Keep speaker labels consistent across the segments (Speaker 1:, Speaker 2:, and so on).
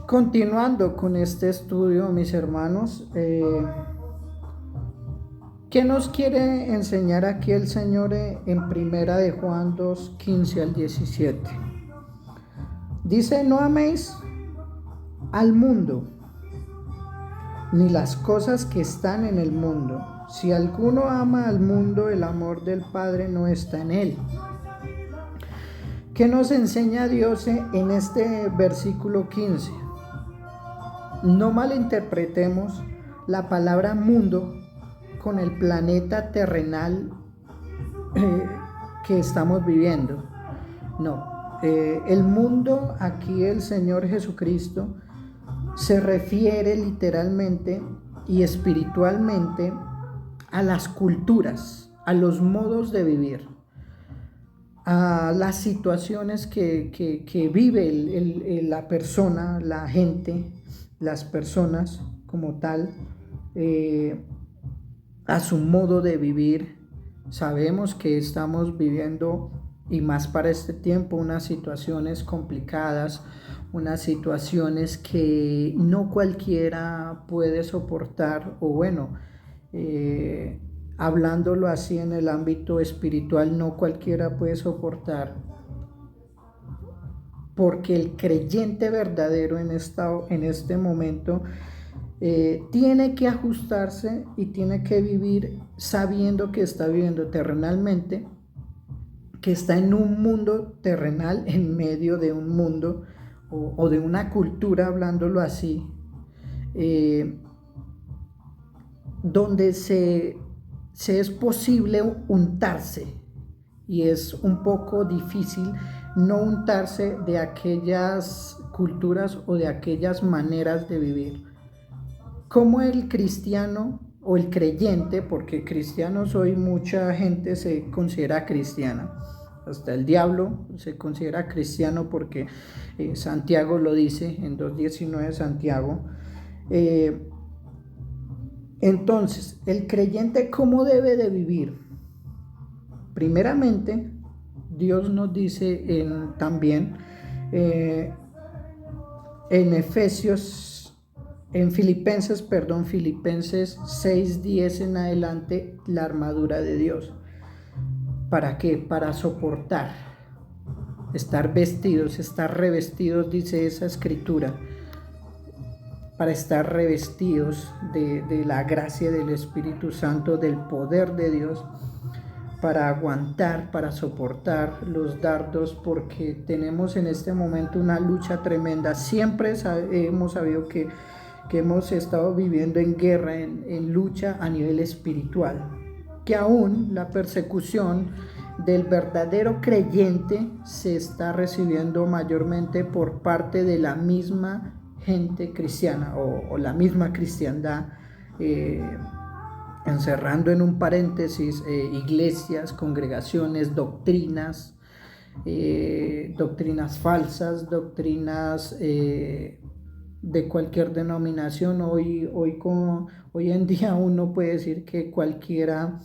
Speaker 1: Continuando con este estudio, mis hermanos, ¿qué nos quiere enseñar aquí el Señor en Primera de Juan 2, 15 al 17? Dice: no améis al mundo, ni las cosas que están en el mundo. Si alguno ama al mundo, el amor del Padre no está en él. ¿Qué nos enseña Dios en este versículo 15? No malinterpretemos la palabra mundo con el planeta terrenal que estamos viviendo. No, el mundo, aquí el Señor Jesucristo se refiere literalmente y espiritualmente a las culturas, a los modos de vivir, a las situaciones que vive la persona, la gente, las personas como tal, a su modo de vivir. Sabemos que estamos viviendo, y más para este tiempo, unas situaciones complicadas, unas situaciones que no cualquiera puede soportar, o bueno, hablándolo así en el ámbito espiritual, no cualquiera puede soportar, porque el creyente verdadero en este momento tiene que ajustarse y tiene que vivir sabiendo que está viviendo terrenalmente, que está en un mundo terrenal, en medio de un mundo o de una cultura, hablándolo así, eh, donde se es posible untarse, y es un poco difícil no untarse de aquellas culturas o de aquellas maneras de vivir. Como el cristiano o el creyente, porque cristianos hoy mucha gente se considera cristiana, hasta el diablo se considera cristiano, porque Santiago lo dice en 2:19, Santiago. Entonces, el creyente, ¿cómo debe de vivir? Primeramente, Dios nos dice también eh, en Filipenses 6:10 en adelante, la armadura de Dios. ¿Para qué? Para soportar, estar vestidos, estar revestidos, dice esa escritura, para estar revestidos de la gracia del Espíritu Santo, del poder de Dios, para aguantar, para soportar los dardos, porque tenemos en este momento una lucha tremenda. Siempre hemos sabido que hemos estado viviendo en guerra, en lucha a nivel espiritual, que aún la persecución del verdadero creyente se está recibiendo mayormente por parte de la misma gente cristiana o la misma cristiandad, encerrando en un paréntesis iglesias, congregaciones, doctrinas falsas, doctrinas de cualquier denominación. Hoy en día uno puede decir que cualquiera,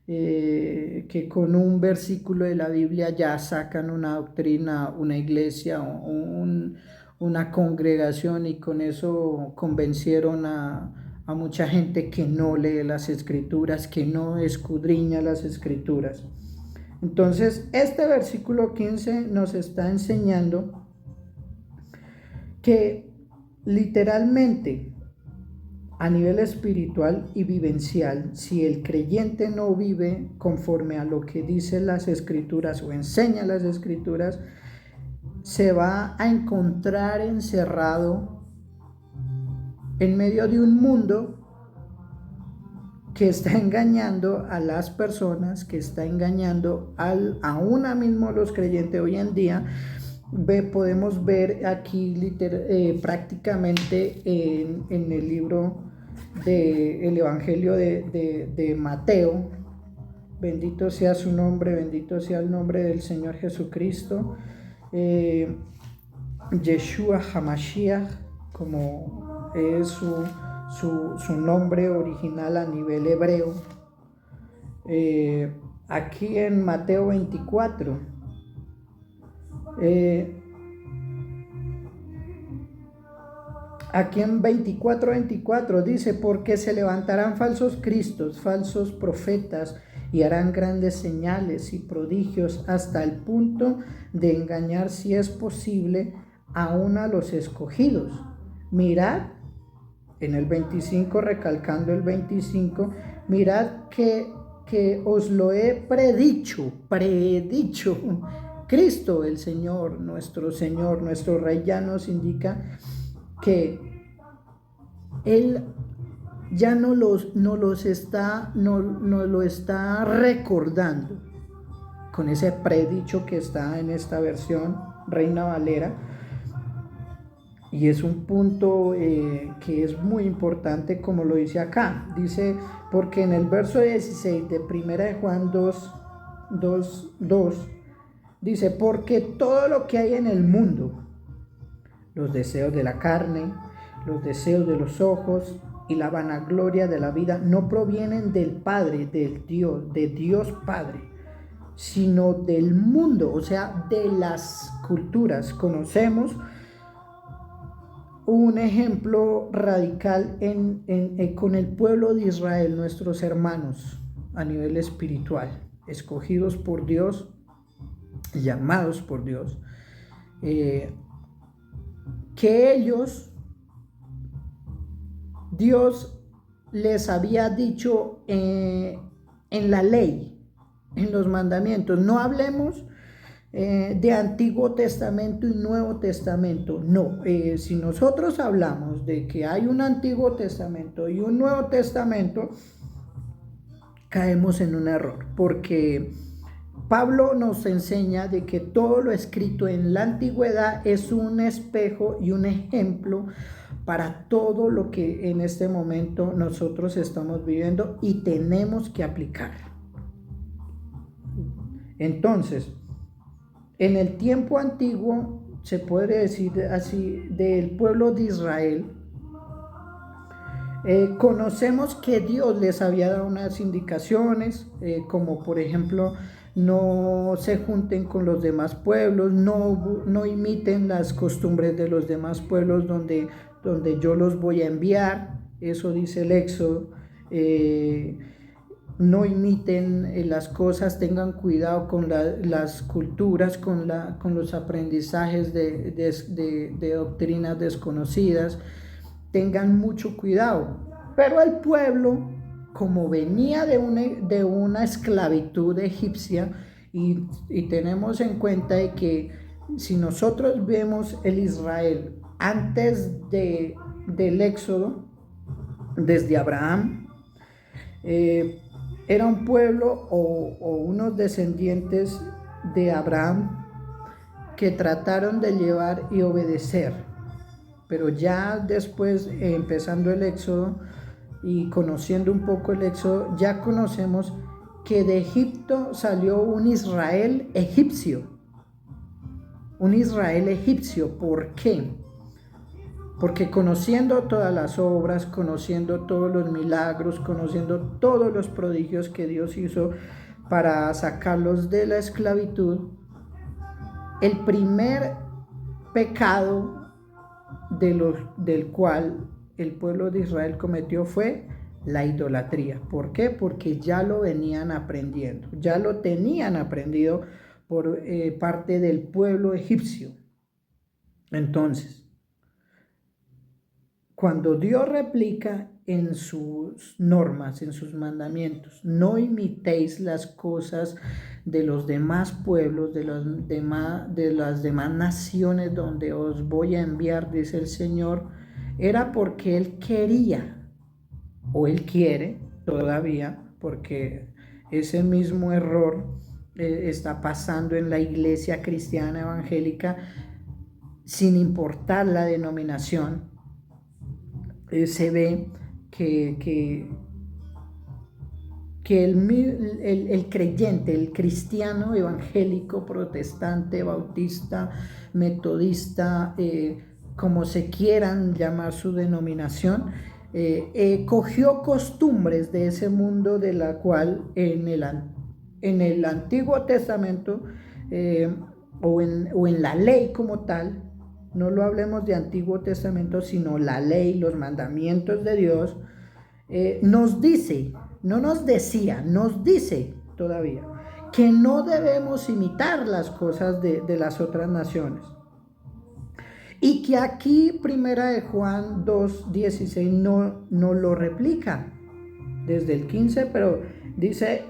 Speaker 1: que con un versículo de la Biblia ya sacan una doctrina, una iglesia, una congregación, y con eso convencieron a mucha gente que no lee las escrituras, que no escudriña las escrituras. Entonces, este versículo 15 nos está enseñando que literalmente, a nivel espiritual y vivencial, si el creyente no vive conforme a lo que dicen las escrituras o enseña las escrituras, se va a encontrar encerrado en medio de un mundo que está engañando a las personas, que está engañando aún a mismo los creyentes hoy en día. Podemos ver aquí prácticamente en el libro del Evangelio de Mateo. Bendito sea su nombre, bendito sea el nombre del Señor Jesucristo. Yeshua Hamashiach, como es su nombre original a nivel hebreo. Aquí en Mateo 24, Aquí en 24:24 dice, porque se levantarán falsos cristos, falsos profetas, y harán grandes señales y prodigios hasta el punto de engañar, si es posible, aún a los escogidos. Mirad, en el 25, recalcando el 25, mirad que os lo he predicho. Cristo, el Señor, nuestro Rey, ya nos indica que Él ya no lo está recordando con ese predicho que está en esta versión Reina Valera. Y es un punto que es muy importante, como lo dice acá. Dice, porque en el verso 16 de 1 de Juan 2, dice, porque todo lo que hay en el mundo, los deseos de la carne, los deseos de los ojos y la vanagloria de la vida, no provienen del Padre, de Dios Padre, sino del mundo, o sea, de las culturas. Conocemos un ejemplo radical con el pueblo de Israel, nuestros hermanos a nivel espiritual, escogidos por Dios, llamados por Dios, que ellos, Dios les había dicho en la ley, en los mandamientos, no hablemos de Antiguo Testamento y Nuevo Testamento. No, si nosotros hablamos de que hay un Antiguo Testamento y un Nuevo Testamento, caemos en un error, porque Pablo nos enseña de que todo lo escrito en la antigüedad es un espejo y un ejemplo para todo lo que en este momento nosotros estamos viviendo y tenemos que aplicar. Entonces, en el tiempo antiguo, se puede decir así, del pueblo de Israel, conocemos que Dios les había dado unas indicaciones, como por ejemplo, no se junten con los demás pueblos, no imiten las costumbres de los demás pueblos donde yo los voy a enviar. Eso dice el Éxodo. No imiten las cosas, tengan cuidado con las culturas, con los aprendizajes de doctrinas desconocidas, tengan mucho cuidado. Pero el pueblo, como venía de una esclavitud egipcia, y tenemos en cuenta de que si nosotros vemos el Israel antes del Éxodo, desde Abraham, era un pueblo o unos descendientes de Abraham que trataron de llevar y obedecer, pero ya después, empezando el Éxodo y conociendo un poco el Éxodo, ya conocemos que de Egipto salió un Israel egipcio. ¿Por qué? Porque conociendo todas las obras, conociendo todos los milagros, conociendo todos los prodigios que Dios hizo para sacarlos de la esclavitud, el primer pecado del cual el pueblo de Israel cometió fue la idolatría. ¿Por qué? Porque ya lo venían aprendiendo, ya lo tenían aprendido por parte del pueblo egipcio. Entonces, cuando Dios replica en sus normas, en sus mandamientos, no imitéis las cosas de los demás pueblos, de las demás naciones donde os voy a enviar, dice el Señor, era porque Él quería, o Él quiere todavía, porque ese mismo error está pasando en la iglesia cristiana evangélica, sin importar la denominación. Se ve que el creyente, el cristiano evangélico, protestante, bautista, metodista, como se quieran llamar su denominación, cogió costumbres de ese mundo, de la cual en el Antiguo Testamento o en la ley como tal, no lo hablemos de Antiguo Testamento, sino la ley, los mandamientos de Dios, nos dice, no nos decía, nos dice todavía, que no debemos imitar las cosas de las otras naciones. Y que aquí Primera de Juan 2:16 no lo replica desde el 15, pero dice,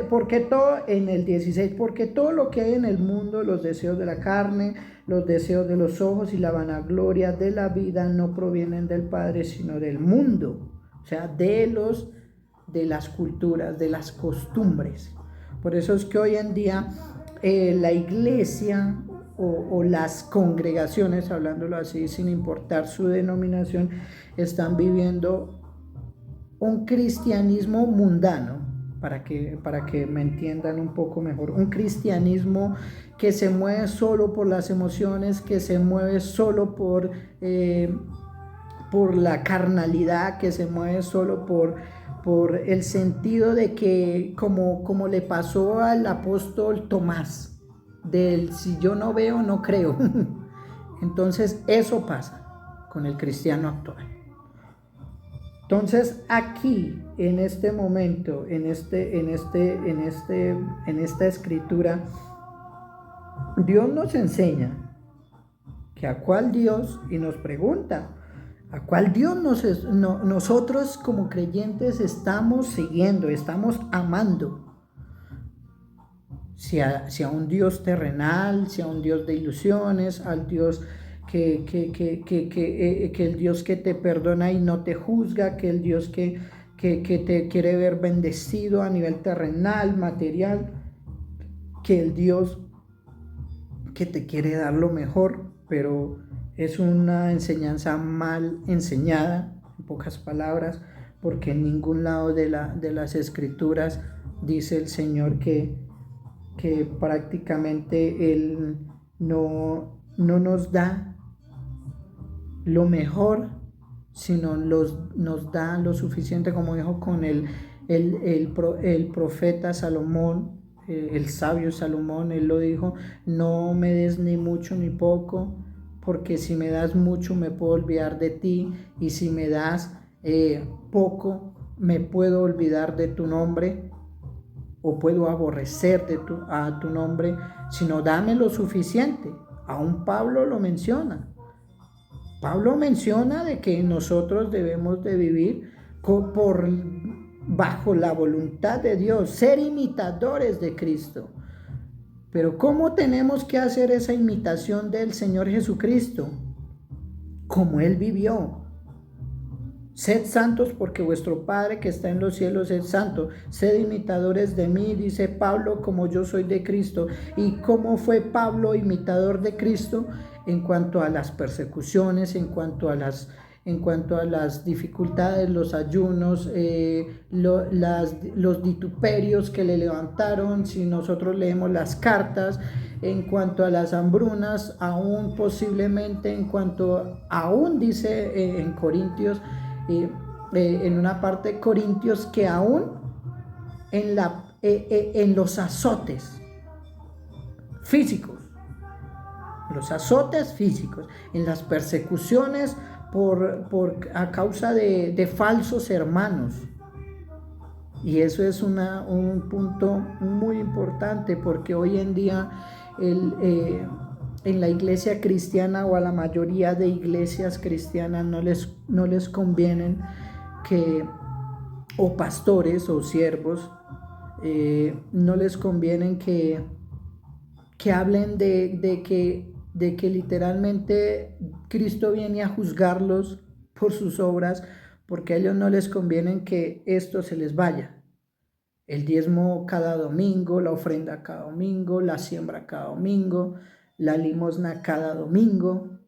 Speaker 1: porque todo, en el 16, porque todo lo que hay en el mundo, los deseos de la carne, los deseos de los ojos y la vanagloria de la vida no provienen del Padre, sino del mundo, o sea, de las culturas, de las costumbres. Por eso es que hoy en día la iglesia o las congregaciones, hablándolo así, sin importar su denominación, están viviendo un cristianismo mundano, para que me entiendan un poco mejor, un cristianismo que se mueve solo por las emociones, que se mueve solo por la carnalidad, que se mueve solo por el sentido de que, como le pasó al apóstol Tomás, del si yo no veo, no creo. Entonces eso pasa con el cristiano actual. Entonces aquí, en este momento, en esta escritura, Dios nos enseña que a cuál Dios, y nos pregunta, a cuál Dios nosotros como creyentes estamos siguiendo, estamos amando. Si a un Dios terrenal, si a un Dios de ilusiones, al Dios que el Dios que te perdona y no te juzga, que el Dios que te quiere ver bendecido a nivel terrenal, material, que el Dios que te quiere dar lo mejor, pero es una enseñanza mal enseñada, en pocas palabras, porque en ningún lado de las escrituras dice el Señor que prácticamente Él no nos da lo mejor, sino nos da lo suficiente, como dijo con el profeta Salomón, el sabio Salomón. Él lo dijo: no me des ni mucho ni poco, porque si me das mucho me puedo olvidar de ti, y si me das poco me puedo olvidar de tu nombre, o puedo aborrecer a tu nombre, sino dame lo suficiente. Aún Pablo lo menciona. Pablo menciona de que nosotros debemos de vivir bajo la voluntad de Dios, ser imitadores de Cristo. Pero ¿cómo tenemos que hacer esa imitación del Señor Jesucristo? Como Él vivió. Sed santos porque vuestro Padre que está en los cielos es santo. Sed imitadores de mí, dice Pablo, como yo soy de Cristo. ¿Y cómo fue Pablo imitador de Cristo? En cuanto a las persecuciones, en cuanto a las dificultades, los ayunos, los vituperios que le levantaron. Si nosotros leemos las cartas, en cuanto a las hambrunas, aún posiblemente, aún dice en Corintios, en una parte de Corintios, que aún en los azotes físicos, en las persecuciones a causa de falsos hermanos. Y eso es un punto muy importante, porque hoy en día en la iglesia cristiana, o a la mayoría de iglesias cristianas, no les convienen o pastores o siervos, no les convienen que hablen de que literalmente Cristo viene a juzgarlos por sus obras, porque a ellos no les conviene que esto se les vaya. El diezmo cada domingo, la ofrenda cada domingo, la siembra cada domingo, la limosna cada domingo.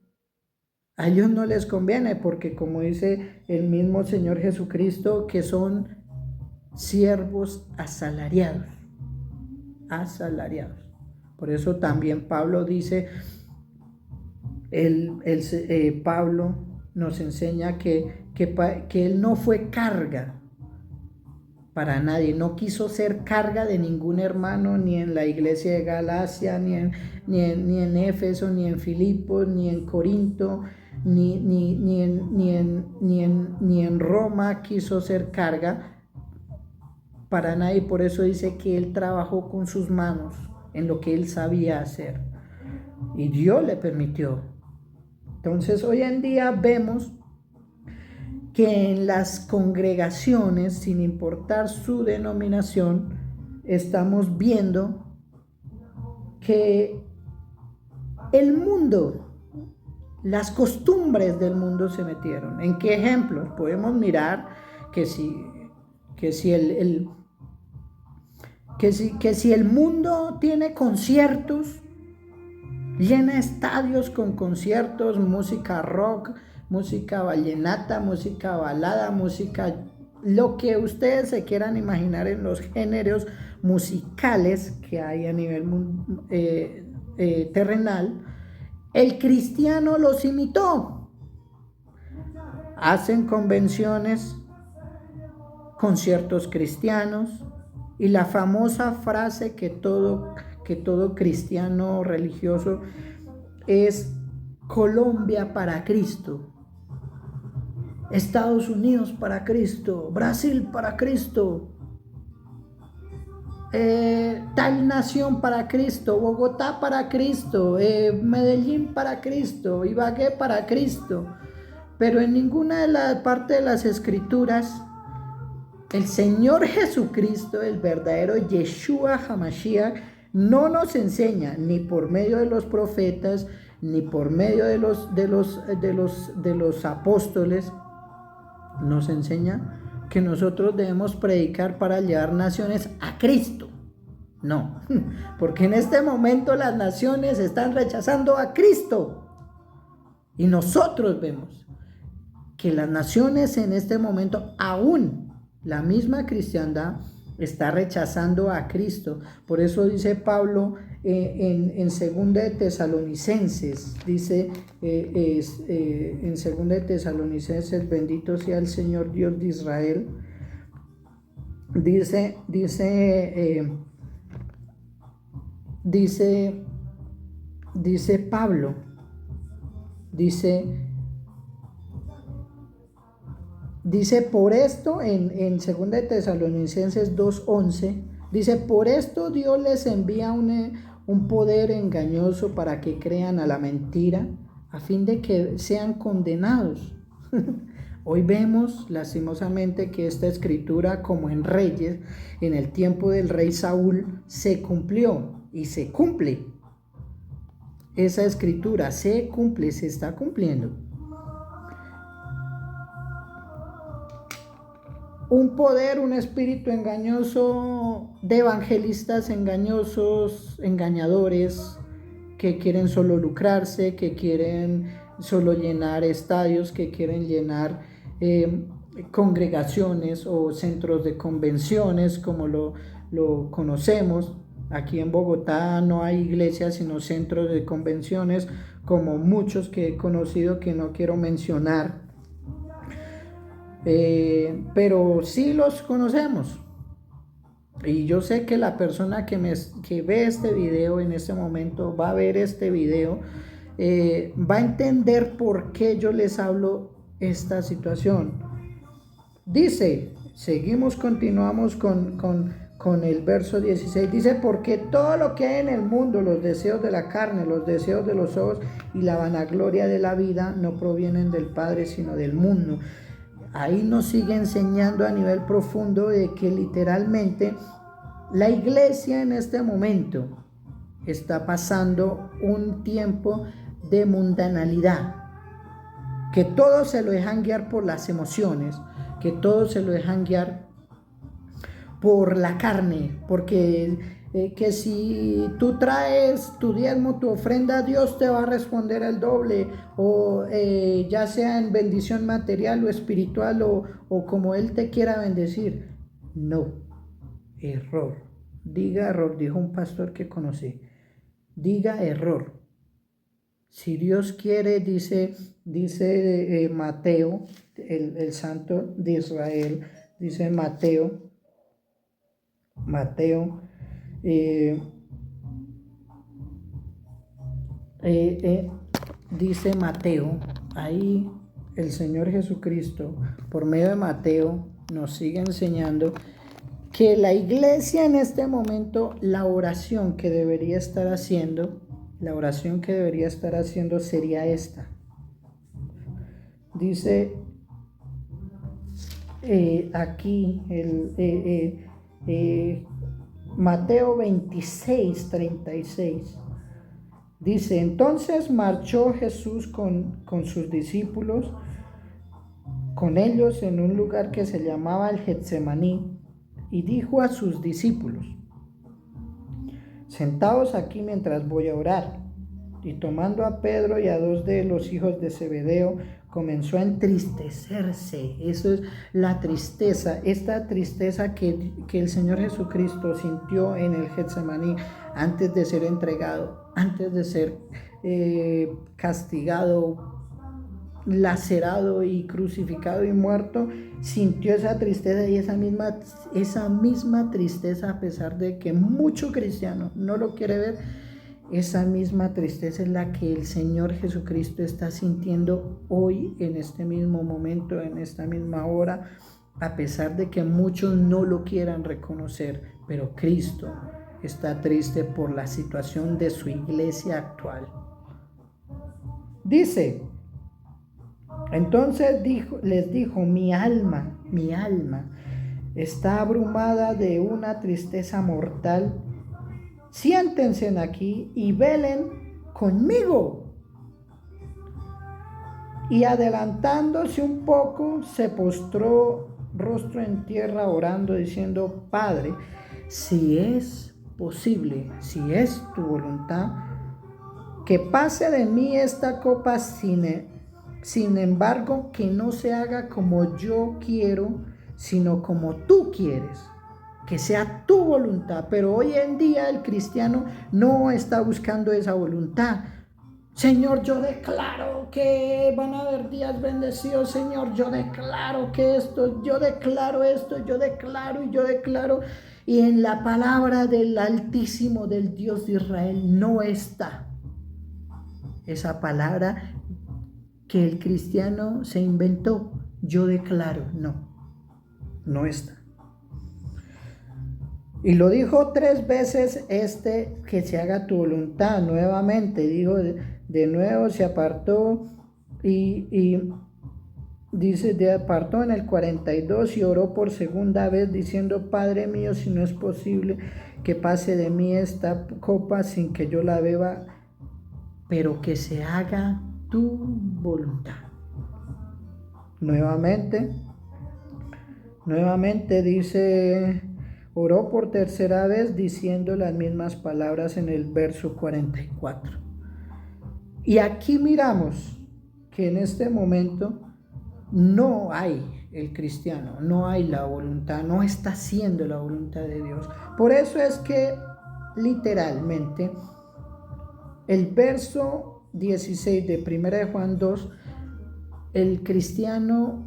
Speaker 1: A ellos no les conviene, porque como dice el mismo Señor Jesucristo, que son siervos asalariados. Por eso también Pablo dice, Pablo nos enseña que él no fue carga para nadie. No quiso ser carga de ningún hermano, ni en la iglesia de Galacia, ni en Éfeso, ni en Filipos, ni en Corinto, ni en Roma quiso ser carga para nadie. Por eso dice que él trabajó con sus manos en lo que él sabía hacer. Y Dios le permitió. Entonces hoy en día vemos que en las congregaciones, sin importar su denominación, estamos viendo que el mundo, las costumbres del mundo se metieron. ¿En qué ejemplos? Podemos mirar que si el mundo tiene conciertos, llena estadios con conciertos, música rock, música vallenata, música balada, música, lo que ustedes se quieran imaginar en los géneros musicales que hay a nivel terrenal. El cristiano los imitó. Hacen convenciones, conciertos cristianos, y la famosa frase que todo cristiano religioso es: Colombia para Cristo, Estados Unidos para Cristo, Brasil para Cristo, tal nación para Cristo, Bogotá para Cristo, Medellín para Cristo, Ibagué para Cristo. Pero en ninguna de las partes de las escrituras el Señor Jesucristo, el verdadero Yeshua HaMashiach, no nos enseña, ni por medio de los profetas, ni por medio de los apóstoles, nos enseña que nosotros debemos predicar para llevar naciones a Cristo. No, porque en este momento las naciones están rechazando a Cristo. Y nosotros vemos que las naciones en este momento, aún la misma cristiandad, está rechazando a Cristo. Por eso dice Pablo en Segunda de Tesalonicenses, dice en Segunda de Tesalonicenses: bendito sea el Señor Dios de Israel. Dice Pablo, dice por esto en 2 de Tesalonicenses 2:11, dice: por esto Dios les envía un poder engañoso para que crean a la mentira, a fin de que sean condenados. Hoy vemos lastimosamente que esta escritura, como en Reyes, en el tiempo del rey Saúl, se cumplió y se cumple. Esa escritura se cumple, se está cumpliendo. Un poder, un espíritu engañoso de evangelistas engañosos, engañadores, que quieren solo lucrarse, que quieren solo llenar estadios, que quieren llenar congregaciones o centros de convenciones, como lo conocemos. Aquí en Bogotá no hay iglesias, sino centros de convenciones, como muchos que he conocido que no quiero mencionar. Pero sí los conocemos, y yo sé que la persona que ve este video en este momento, va a ver este video, va a entender por qué yo les hablo esta situación. Dice, continuamos con el verso 16, dice: porque todo lo que hay en el mundo, los deseos de la carne, los deseos de los ojos y la vanagloria de la vida, no provienen del Padre, sino del mundo. Ahí nos sigue enseñando a nivel profundo de que literalmente la iglesia en este momento está pasando un tiempo de mundanalidad, que todos se lo dejan guiar por las emociones, que todos se lo dejan guiar por la carne, porque que si tú traes tu diezmo, tu ofrenda, Dios te va a responder el doble, o ya sea en bendición material o espiritual, o como Él te quiera bendecir. No, error. Diga error, dijo un pastor que conocí. Diga error. Si Dios quiere, dice Mateo, el santo de Israel, dice Mateo Mateo, eh, dice Mateo, ahí el Señor Jesucristo, por medio de Mateo, nos sigue enseñando que la iglesia en este momento, la oración que debería estar haciendo sería esta. Dice aquí Mateo 26:36. Dice, entonces marchó Jesús con sus discípulos, con ellos en un lugar que se llamaba el Getsemaní, y dijo a sus discípulos, sentaos aquí mientras voy a orar. Y tomando a Pedro y a dos de los hijos de Zebedeo, comenzó a entristecerse. Eso es la tristeza, esta tristeza que el Señor Jesucristo sintió en el Getsemaní antes de ser entregado, antes de ser castigado, lacerado y crucificado y muerto. Sintió esa tristeza, y esa misma tristeza, a pesar de que mucho cristiano no lo quiere ver, esa misma tristeza es la que el Señor Jesucristo está sintiendo hoy, en este mismo momento, en esta misma hora, a pesar de que muchos no lo quieran reconocer. Pero Cristo está triste por la situación de su iglesia actual. Dice, entonces les dijo, mi alma está abrumada de una tristeza mortal. Siéntense aquí y velen conmigo. Y adelantándose un poco, se postró rostro en tierra orando, diciendo, Padre, si es posible, si es tu voluntad, que pase de mí esta copa, sin embargo, que no se haga como yo quiero, sino como tú quieres. Que sea tu voluntad. Pero hoy en día el cristiano no está buscando esa voluntad. Señor, yo declaro que van a haber días bendecidos. Señor, yo declaro que yo declaro esto, yo declaro. Y en la palabra del Altísimo, del Dios de Israel, no está esa palabra que el cristiano se inventó. Yo declaro, no está. Y lo dijo 3 veces, que se haga tu voluntad. Nuevamente dijo, de nuevo se apartó y dice, apartó en el 42 y oró por segunda vez diciendo, Padre mío, si no es posible que pase de mí esta copa sin que yo la beba, pero que se haga tu voluntad. Nuevamente dice, oró por tercera vez diciendo las mismas palabras en el verso 44. Y aquí miramos que en este momento no hay el cristiano, no hay la voluntad, no está haciendo la voluntad de Dios. Por eso es que literalmente el verso 16 de 1 de Juan 2, el cristiano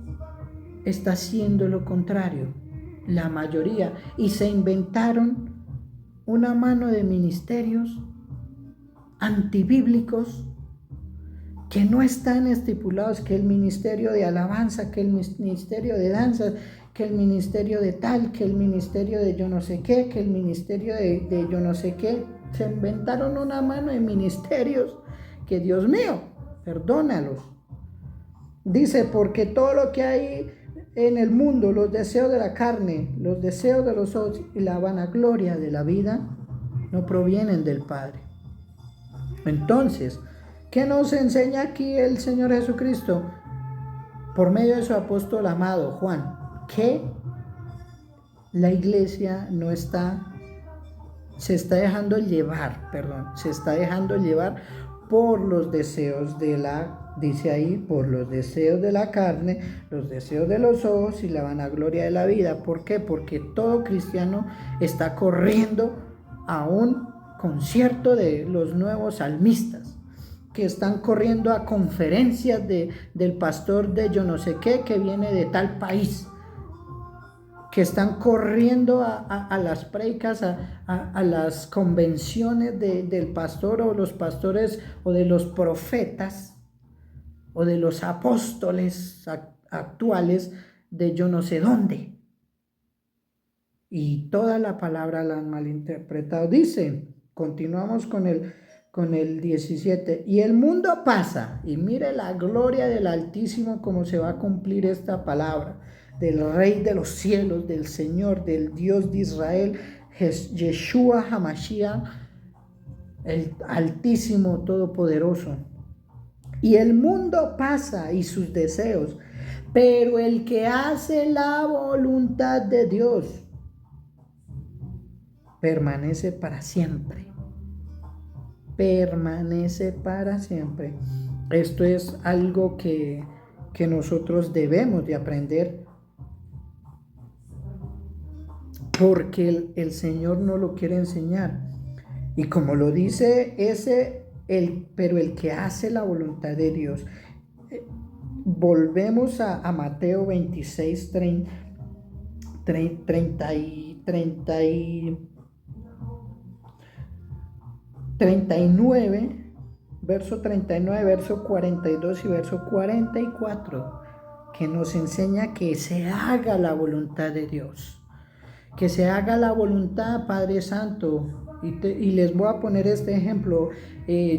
Speaker 1: está haciendo lo contrario, la mayoría, y se inventaron una mano de ministerios antibíblicos que no están estipulados, que el ministerio de alabanza, que el ministerio de danzas, que el ministerio de tal, que el ministerio de yo no sé qué, que el ministerio de yo no sé qué. Se inventaron una mano de ministerios que, Dios mío, perdónalos. Dice, porque todo lo que hay en el mundo, los deseos de la carne, los deseos de los ojos y la vanagloria de la vida, no provienen del Padre. Entonces, ¿qué nos enseña aquí el Señor Jesucristo? Por medio de su apóstol amado Juan, que la iglesia se está dejando llevar por los deseos dice ahí, por los deseos de la carne, los deseos de los ojos y la vanagloria de la vida. ¿Por qué? Porque todo cristiano está corriendo a un concierto de los nuevos salmistas, que están corriendo a conferencias del pastor de yo no sé qué, que viene de tal país. que están corriendo a las predicas, a las convenciones del pastor o los pastores o de los profetas o de los apóstoles actuales de yo no sé dónde. Y toda la palabra la han malinterpretado. Dice, continuamos con el 17, y el mundo pasa, y mire la gloria del Altísimo, cómo se va a cumplir esta palabra, del Rey de los cielos, del Señor, del Dios de Israel, Yeshua HaMashiach, el Altísimo Todopoderoso. Y el mundo pasa y sus deseos, pero el que hace la voluntad de Dios permanece para siempre. Permanece para siempre. Esto es algo que nosotros debemos de aprender, porque el Señor nos lo quiere enseñar. Y como lo dice pero el que hace la voluntad de Dios. Volvemos a Mateo 26, 39, verso 39, verso 42 y verso 44, que nos enseña que se haga la voluntad de Dios, que se haga la voluntad, Padre Santo. Y les voy a poner este ejemplo.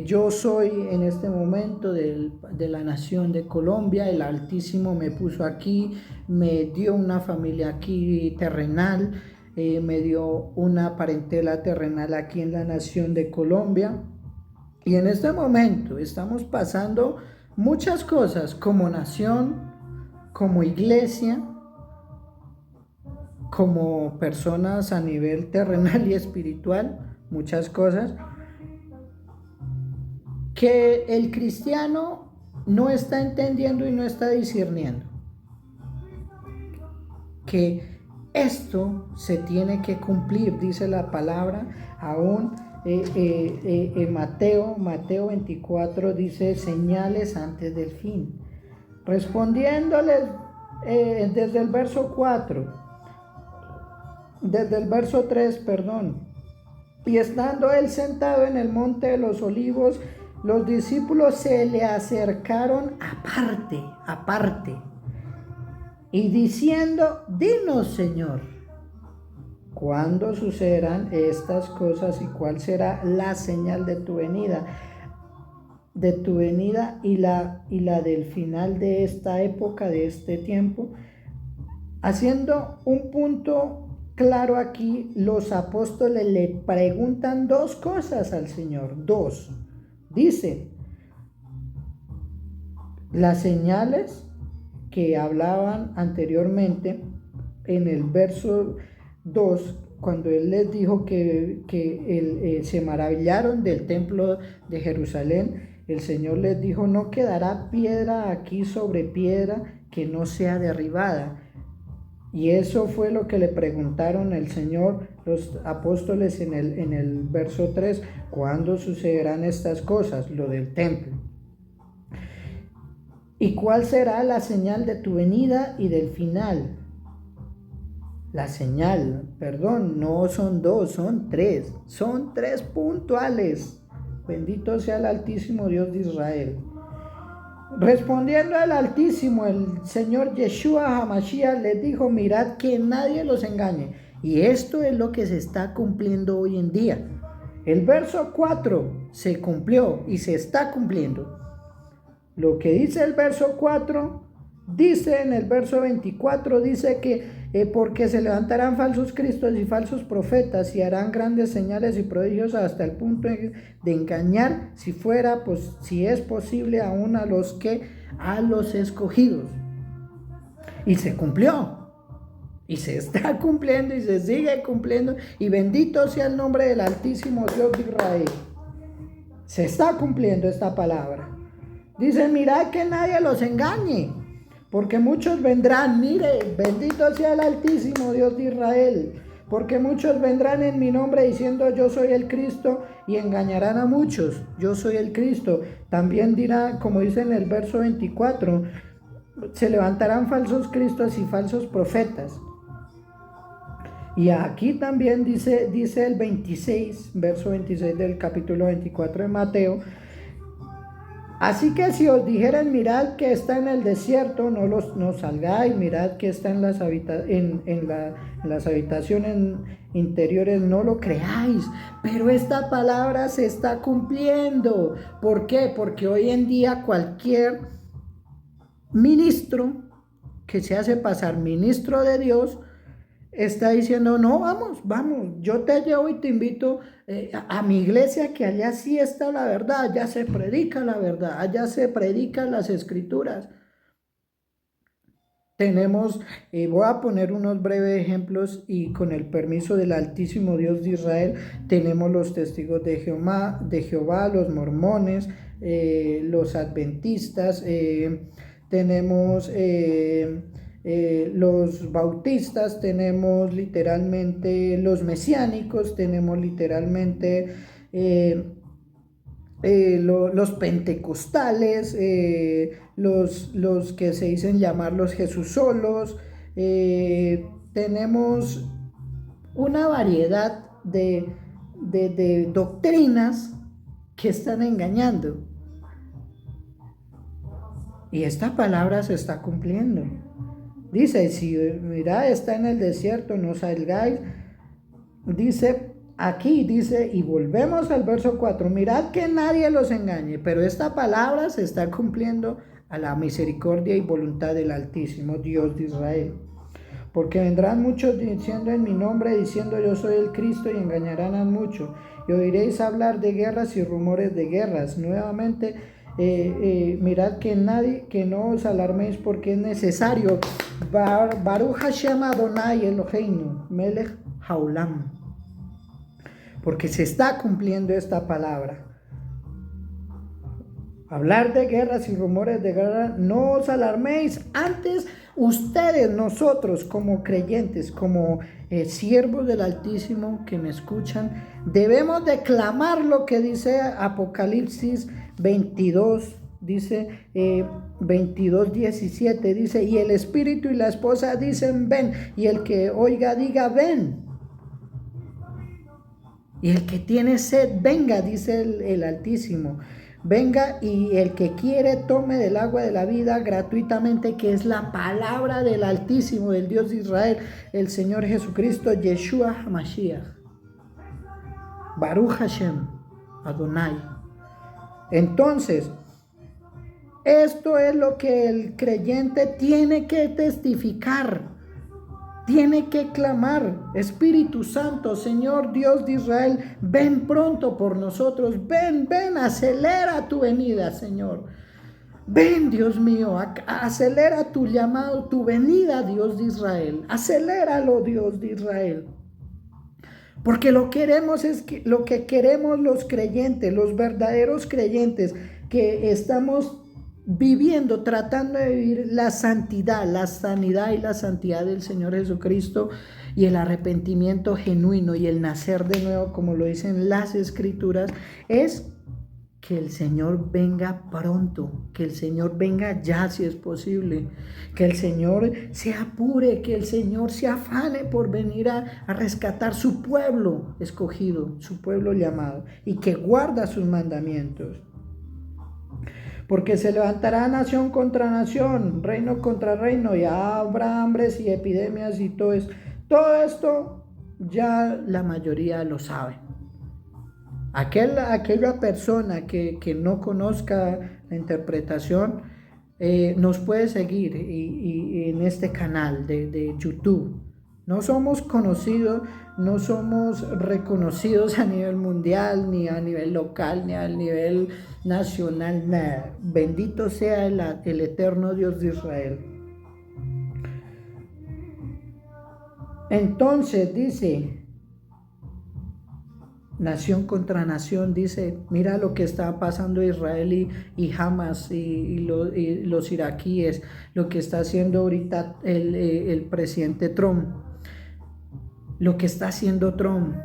Speaker 1: Yo soy en este momento de la nación de Colombia. El Altísimo me puso aquí, me dio una familia aquí terrenal, me dio una parentela terrenal aquí en la nación de Colombia. Y en este momento estamos pasando muchas cosas como nación, como iglesia, como personas a nivel terrenal y espiritual, muchas cosas que el cristiano no está entendiendo y no está discerniendo. Que esto se tiene que cumplir, dice la palabra, aún Mateo 24 dice señales antes del fin. Respondiéndoles desde el verso 3, perdón. Y estando él sentado en el monte de los olivos, los discípulos se le acercaron aparte, y diciendo, dinos, Señor, ¿cuándo sucederán estas cosas y cuál será la señal de tu venida? Y la del final de esta época, de este tiempo. Haciendo un punto claro aquí, los apóstoles le preguntan dos cosas al Señor. Dice, las señales que hablaban anteriormente en el verso 2, cuando Él les dijo que se maravillaron del templo de Jerusalén, el Señor les dijo, no quedará piedra aquí sobre piedra que no sea derribada. Y eso fue lo que le preguntaron al Señor los apóstoles en el verso 3, ¿cuándo sucederán estas cosas? Lo del templo. ¿Y cuál será la señal de tu venida y del final? La señal, perdón, no son dos, son tres puntuales. Bendito sea el Altísimo Dios de Israel. Respondiendo al Altísimo, el Señor Yeshua HaMashiach les dijo, mirad que nadie los engañe. Y esto es lo que se está cumpliendo hoy en día. El verso 4 se cumplió y se está cumpliendo. Lo que dice el verso 4, dice en el verso 24, dice que porque se levantarán falsos cristos y falsos profetas y harán grandes señales y prodigios hasta el punto de engañar, si es posible, aún a los escogidos. Y se cumplió, y se está cumpliendo, y se sigue cumpliendo, y bendito sea el nombre del Altísimo Dios de Israel. Se está cumpliendo esta palabra. Dice, mirad que nadie los engañe, porque muchos vendrán, mire, bendito sea el Altísimo Dios de Israel, porque muchos vendrán en mi nombre diciendo yo soy el Cristo y engañarán a muchos, yo soy el Cristo. También dirá, como dice en el verso 24, se levantarán falsos cristos y falsos profetas. Y aquí también dice el 26, verso 26 del capítulo 24 de Mateo. Así que si os dijeren, mirad que está en el desierto, no salgáis, mirad que está en las habitaciones interiores, no lo creáis. Pero esta palabra se está cumpliendo. ¿Por qué? Porque hoy en día cualquier ministro que se hace pasar ministro de Dios está diciendo, no, vamos, yo te llevo y te invito a mi iglesia, que allá sí está la verdad, allá se predica la verdad, allá se predican las escrituras. Tenemos, voy a poner unos breves ejemplos y con el permiso del Altísimo Dios de Israel, tenemos los testigos de Jehová, los mormones, los adventistas, tenemos los bautistas, tenemos literalmente los mesiánicos, tenemos literalmente los pentecostales, los que se dicen llamar los Jesús solos, tenemos una variedad de doctrinas que están engañando. Y esta palabra se está cumpliendo. Dice, si mirad, está en el desierto, no salgáis. Dice, aquí dice, y volvemos al verso 4, mirad que nadie los engañe, pero esta palabra se está cumpliendo a la misericordia y voluntad del Altísimo Dios de Israel. Porque vendrán muchos diciendo en mi nombre, diciendo yo soy el Cristo, y engañarán a muchos. Y oiréis hablar de guerras y rumores de guerras. Nuevamente, mirad que no os alarméis, porque es necesario. Baruch Hashem Adonai Eloheinu, Melech Haolam. Porque se está cumpliendo esta palabra. Hablar de guerras y rumores de guerra, no os alarméis. Antes, ustedes, nosotros como creyentes, como siervos del Altísimo que me escuchan, debemos declamar lo que dice Apocalipsis 22, dice 22, 17, dice, y el Espíritu y la esposa dicen ven, y el que oiga diga ven. Y el que tiene sed, venga, dice el Altísimo. Venga, y el que quiere tome del agua de la vida gratuitamente, que es la palabra del Altísimo, del Dios de Israel, el Señor Jesucristo, Yeshua HaMashiach. Baruch Hashem Adonai. Entonces, esto es lo que el creyente tiene que testificar. Tiene que clamar, Espíritu Santo, Señor Dios de Israel, ven pronto por nosotros, ven, acelera tu venida, Señor. Ven, Dios mío, acelera tu llamado, tu venida, Dios de Israel. Aceléralo, Dios de Israel. Porque lo que queremos los creyentes, los verdaderos creyentes, que estamos viviendo, tratando de vivir la santidad, la sanidad y la santidad del Señor Jesucristo, y el arrepentimiento genuino y el nacer de nuevo, como lo dicen las Escrituras, es que el Señor venga pronto, que el Señor venga ya si es posible, que el Señor se apure, que el Señor se afane por venir a rescatar su pueblo escogido, su pueblo llamado, y que guarda sus mandamientos. Porque se levantará nación contra nación, reino contra reino, y habrá hambres y epidemias y todo esto. Todo esto ya la mayoría lo sabe. Aquella persona que no conozca la interpretación nos puede seguir y en este canal de YouTube. No somos conocidos, no somos reconocidos a nivel mundial, ni a nivel local, ni a nivel nacional, nada. Bendito sea el eterno Dios de Israel. Entonces dice, nación contra nación, dice, mira lo que está pasando Israel y Hamas y los iraquíes, lo que está haciendo ahorita el presidente Trump. Lo que está haciendo Trump,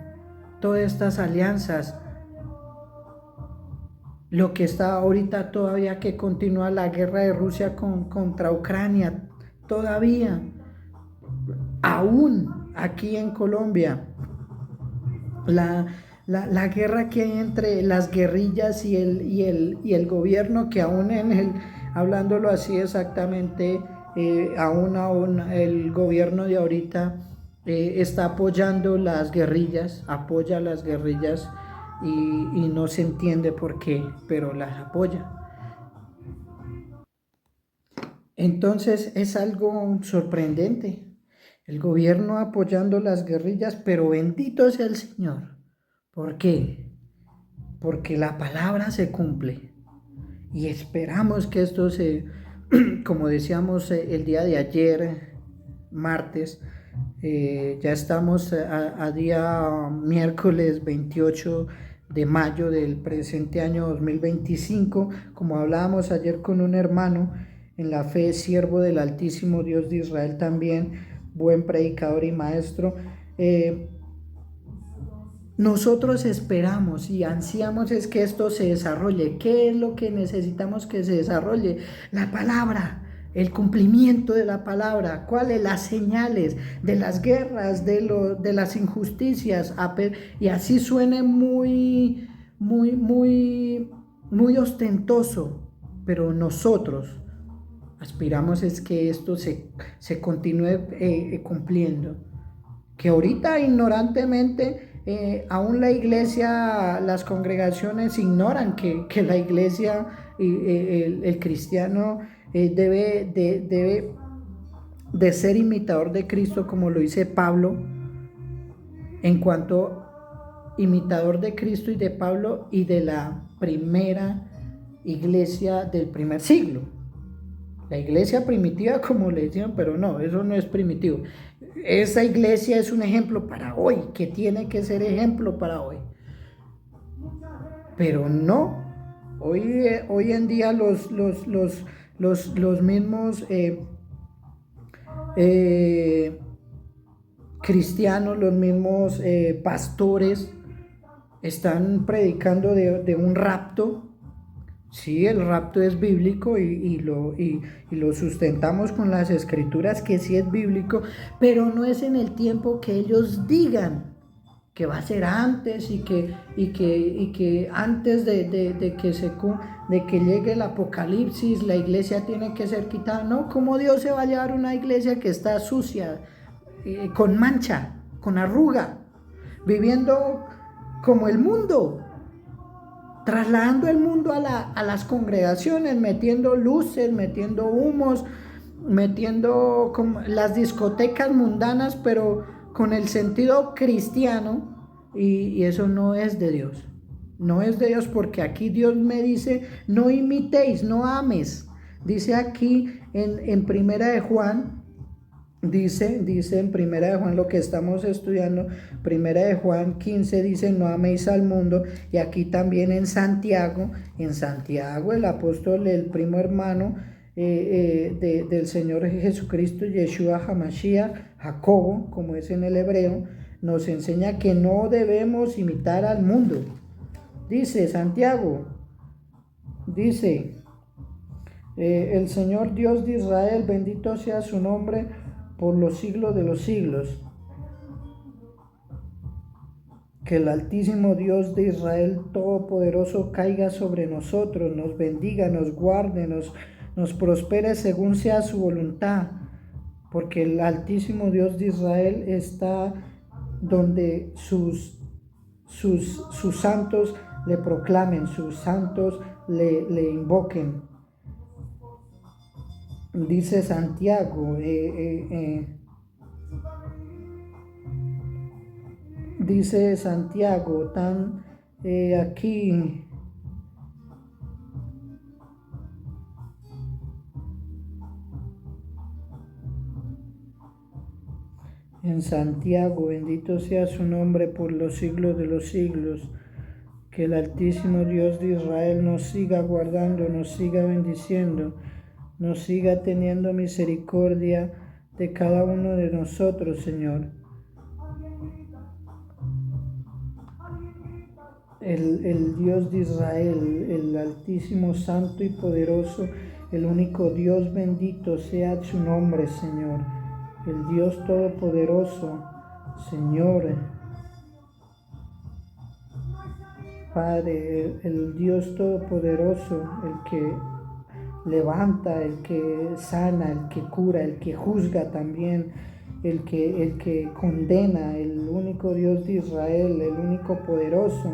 Speaker 1: todas estas alianzas, lo que está ahorita todavía que continúa la guerra de Rusia contra Ucrania, todavía, aún aquí en Colombia, la guerra que hay entre las guerrillas y el gobierno, que aún hablándolo así exactamente, aún el gobierno de ahorita está apoyando las guerrillas, apoya las guerrillas y no se entiende por qué, pero las apoya. Entonces es algo sorprendente. El gobierno apoyando las guerrillas, pero bendito sea el Señor. ¿Por qué? Porque la palabra se cumple. Y esperamos que esto se, como decíamos el día de ayer, martes, ya estamos a día miércoles 28 de mayo del presente año 2025, como hablábamos ayer con un hermano en la fe, siervo del Altísimo Dios de Israel también, buen predicador y maestro. Nosotros esperamos y ansiamos es que esto se desarrolle. ¿Qué es lo que necesitamos que se desarrolle? La palabra, el cumplimiento de la palabra. ¿Cuáles? Las señales de las guerras, de las injusticias. Y así suene muy ostentoso, pero nosotros aspiramos es que esto se continúe cumpliendo. Que ahorita ignorantemente aún la iglesia, las congregaciones ignoran que la iglesia, el cristiano debe de ser imitador de Cristo, como lo dice Pablo, en cuanto imitador de Cristo y de Pablo y de la primera iglesia del primer siglo. La iglesia primitiva, como le decían, pero no, eso no es primitivo. Esa iglesia es un ejemplo para hoy, que tiene que ser ejemplo para hoy. Pero no, hoy en día los mismos cristianos, los mismos pastores están predicando de un rapto. Sí, el rapto es bíblico y lo sustentamos con las escrituras, que sí es bíblico, pero no es en el tiempo que ellos digan que va a ser antes y que antes de que llegue el apocalipsis la iglesia tiene que ser quitada. No, ¿cómo Dios se va a llevar una iglesia que está sucia, con mancha, con arruga, viviendo como el mundo? Trasladando el mundo a las congregaciones, metiendo luces, metiendo humos, metiendo las discotecas mundanas, pero con el sentido cristiano, y eso no es de Dios. No es de Dios, porque aquí Dios me dice, no imitéis, no ames. Dice aquí en Primera de Juan, dice en Primera de Juan, lo que estamos estudiando, Primera de Juan 15, dice, no améis al mundo. Y aquí también en Santiago el apóstol, el primo hermano del Señor Jesucristo, Yeshua HaMashiach, Jacobo, como es en el hebreo, nos enseña que no debemos imitar al mundo. Dice Santiago, dice, el Señor Dios de Israel, bendito sea su nombre por los siglos de los siglos. Que el Altísimo Dios de Israel Todopoderoso caiga sobre nosotros, nos bendiga, nos guarde, nos prospere según sea su voluntad, porque el Altísimo Dios de Israel está donde sus santos le proclamen, sus santos le invoquen. Dice Santiago, dice Santiago, aquí, en Santiago, bendito sea su nombre por los siglos de los siglos. Que el Altísimo Dios de Israel nos siga guardando, nos siga bendiciendo, nos siga teniendo misericordia de cada uno de nosotros, Señor. El Dios de Israel, el Altísimo, Santo y Poderoso, el único Dios, bendito sea su nombre, Señor. El Dios Todopoderoso, Señor, Padre, el Dios Todopoderoso, el que levanta, el que sana, el que cura, el que juzga también, el que condena, el único Dios de Israel, el único poderoso.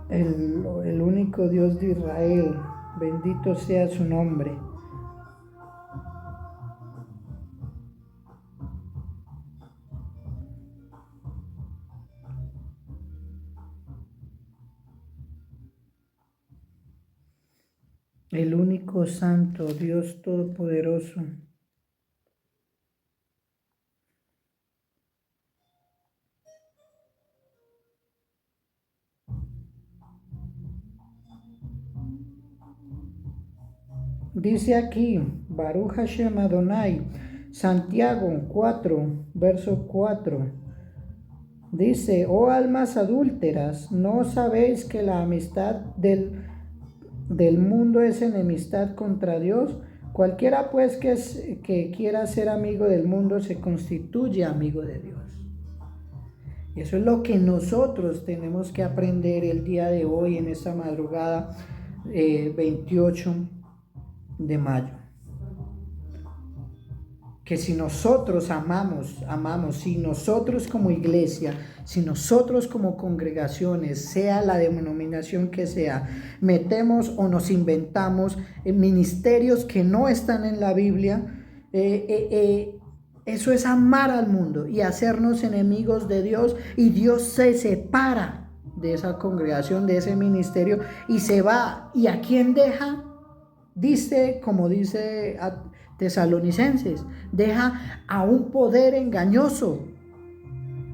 Speaker 1: El único Dios de Israel, bendito sea su nombre. El único santo Dios todopoderoso. Dice aquí, Baruch Hashem Adonai, Santiago 4, verso 4. Dice, oh almas adúlteras, ¿no sabéis que la amistad del mundo es enemistad contra Dios? Cualquiera pues que quiera ser amigo del mundo se constituye amigo de Dios. Y eso es lo que nosotros tenemos que aprender el día de hoy, en esta madrugada 28 de mayo. Que si nosotros amamos, si nosotros como iglesia, si nosotros como congregaciones, sea la denominación que sea, metemos o nos inventamos ministerios que no están en la Biblia, eso es amar al mundo y hacernos enemigos de Dios, y Dios se separa de esa congregación, de ese ministerio, y se va. ¿Y a quién deja? Dice, como dice a Tesalonicenses, deja a un poder engañoso,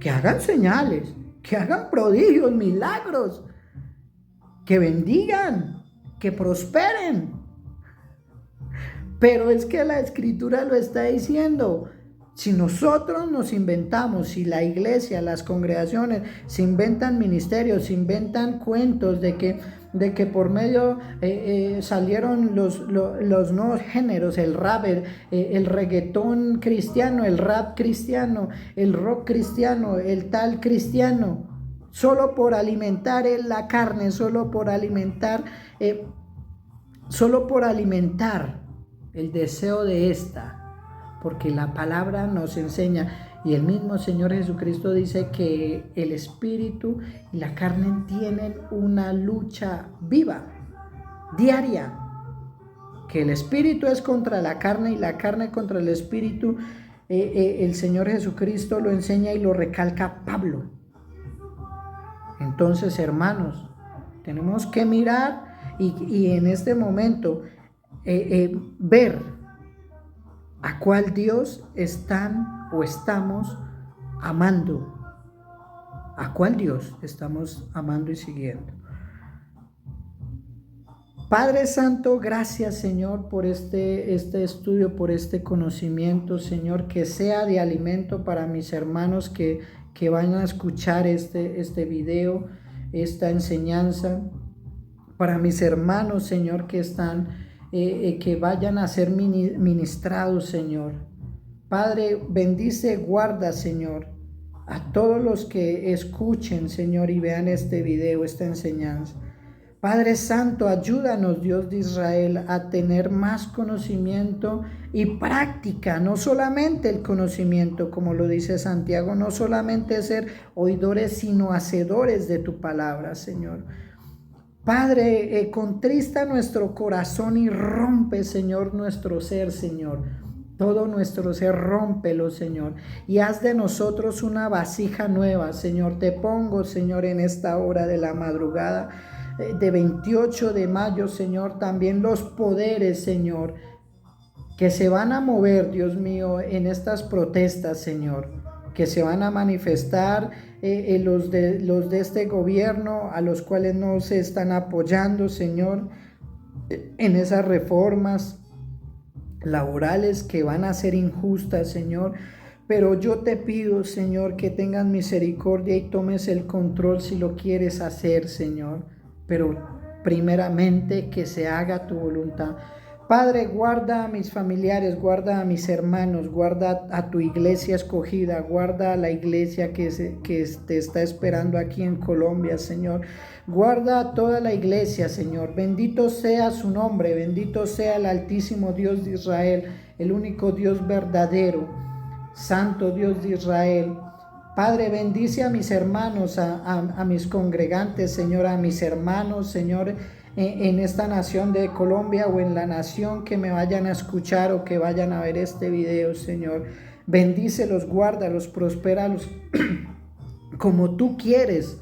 Speaker 1: que hagan señales, que hagan prodigios, milagros, que bendigan, que prosperen. Pero es que la Escritura lo está diciendo. Si nosotros nos inventamos, si la iglesia, las congregaciones se inventan ministerios, se inventan cuentos de que por medio salieron los nuevos géneros, el rap, el reggaetón cristiano, el rap cristiano, el rock cristiano, el tal cristiano, solo por alimentar la carne, solo por alimentar el deseo de esta. Porque la palabra nos enseña, y el mismo Señor Jesucristo dice que el espíritu y la carne tienen una lucha viva, diaria. Que el espíritu es contra la carne y la carne contra el espíritu. El Señor Jesucristo lo enseña y lo recalca Pablo. Entonces, hermanos, tenemos que mirar y en este momento ver a cuál Dios están o estamos amando. ¿A cuál Dios estamos amando y siguiendo? Padre Santo, gracias, Señor, por este estudio, por este conocimiento, Señor, que sea de alimento para mis hermanos que van a escuchar este video, esta enseñanza, para mis hermanos, Señor, que están que vayan a ser ministrados, Señor. Padre, bendice, guarda, Señor, a todos los que escuchen, Señor, y vean este video, esta enseñanza. Padre Santo, ayúdanos, Dios de Israel, a tener más conocimiento y práctica, no solamente el conocimiento, como lo dice Santiago, no solamente ser oidores, sino hacedores de tu palabra, Señor. Padre, contrista nuestro corazón y rompe, Señor, nuestro ser, Señor. Todo nuestro ser, rómpelo, Señor. Y haz de nosotros una vasija nueva, Señor. Te pongo, Señor, en esta hora de la madrugada de 28 de mayo, Señor, también los poderes, Señor, que se van a mover, Dios mío, en estas protestas, Señor, que se van a manifestar los de este gobierno, a los cuales no se están apoyando, Señor, en esas reformas laborales que van a ser injustas, Señor. Pero yo te pido, Señor, que tengas misericordia y tomes el control si lo quieres hacer, Señor. Pero primeramente que se haga tu voluntad. Padre, guarda a mis familiares, guarda a mis hermanos, guarda a tu iglesia escogida, guarda a la iglesia que te está esperando aquí en Colombia, Señor. Guarda a toda la iglesia, Señor. Bendito sea su nombre, bendito sea el Altísimo Dios de Israel, el único Dios verdadero, Santo Dios de Israel. Padre, bendice a mis hermanos, a mis congregantes, Señor, a mis hermanos, Señor, en esta nación de Colombia o en la nación que me vayan a escuchar o que vayan a ver este video, Señor. Bendícelos, guárdalos, prospéralos como tú quieres,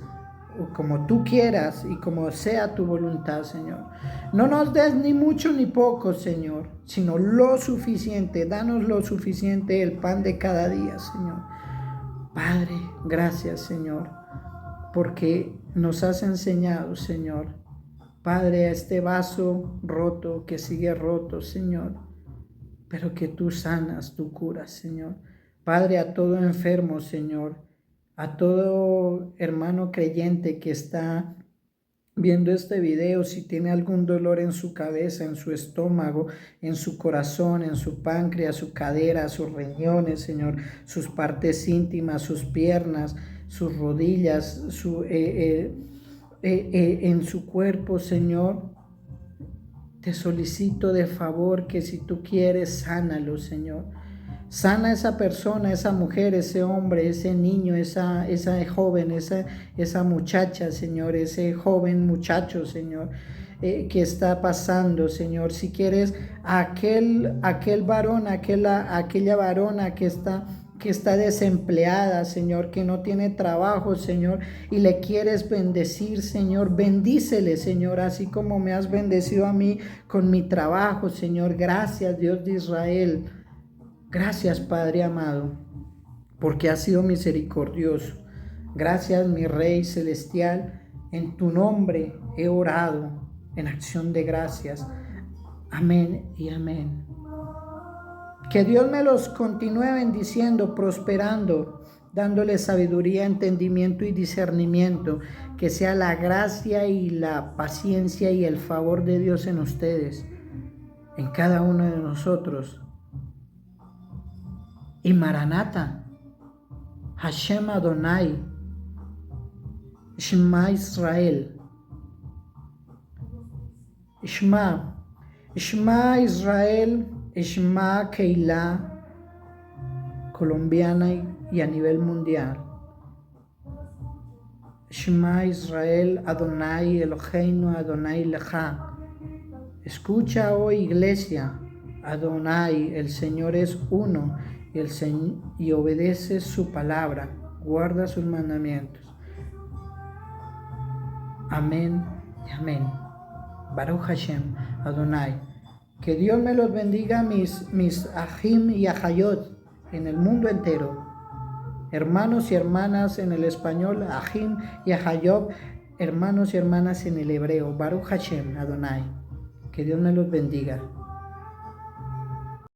Speaker 1: o como tú quieras y como sea tu voluntad, Señor. No nos des ni mucho ni poco, Señor, sino lo suficiente. Danos lo suficiente, el pan de cada día, Señor. Padre, gracias, Señor, porque nos has enseñado, Señor. Padre, a este vaso roto, que sigue roto, Señor, pero que tú sanas, tú curas, Señor. Padre, a todo enfermo, Señor, a todo hermano creyente que está viendo este video, si tiene algún dolor en su cabeza, en su estómago, en su corazón, en su páncreas, su cadera, sus riñones, Señor, sus partes íntimas, sus piernas, sus rodillas, en su cuerpo, Señor, te solicito de favor que si tú quieres, sánalo, Señor. Sana a esa persona, esa mujer, ese hombre, ese niño, esa joven, esa muchacha, Señor, ese joven muchacho, Señor, que está pasando, Señor. Si quieres, aquel varón, aquella varona que está desempleada, Señor, que no tiene trabajo, Señor, y le quieres bendecir, Señor, bendícele, Señor, así como me has bendecido a mí con mi trabajo, Señor. Gracias, Dios de Israel. Gracias, Padre amado, porque has sido misericordioso. Gracias, mi Rey celestial, en tu nombre he orado en acción de gracias. Amén y amén. Que Dios me los continúe bendiciendo, prosperando, dándoles sabiduría, entendimiento y discernimiento. Que sea la gracia y la paciencia y el favor de Dios en ustedes, en cada uno de nosotros. Y Maranata, Hashem Adonai, Shema Israel, Shema Israel, Shema Keilah colombiana y a nivel mundial. Shema Israel, Adonai Eloheinu, Adonai Lecha. Escucha, oh iglesia, Adonai, el Señor es uno, y obedece su palabra, guarda sus mandamientos. Amén y amén. Baruch Hashem, Adonai. Que Dios me los bendiga, mis ajim y ajayot en el mundo entero. Hermanos y hermanas en el español, ajim y ajayot, hermanos y hermanas en el hebreo. Baruch Hashem, Adonai. Que Dios me los bendiga.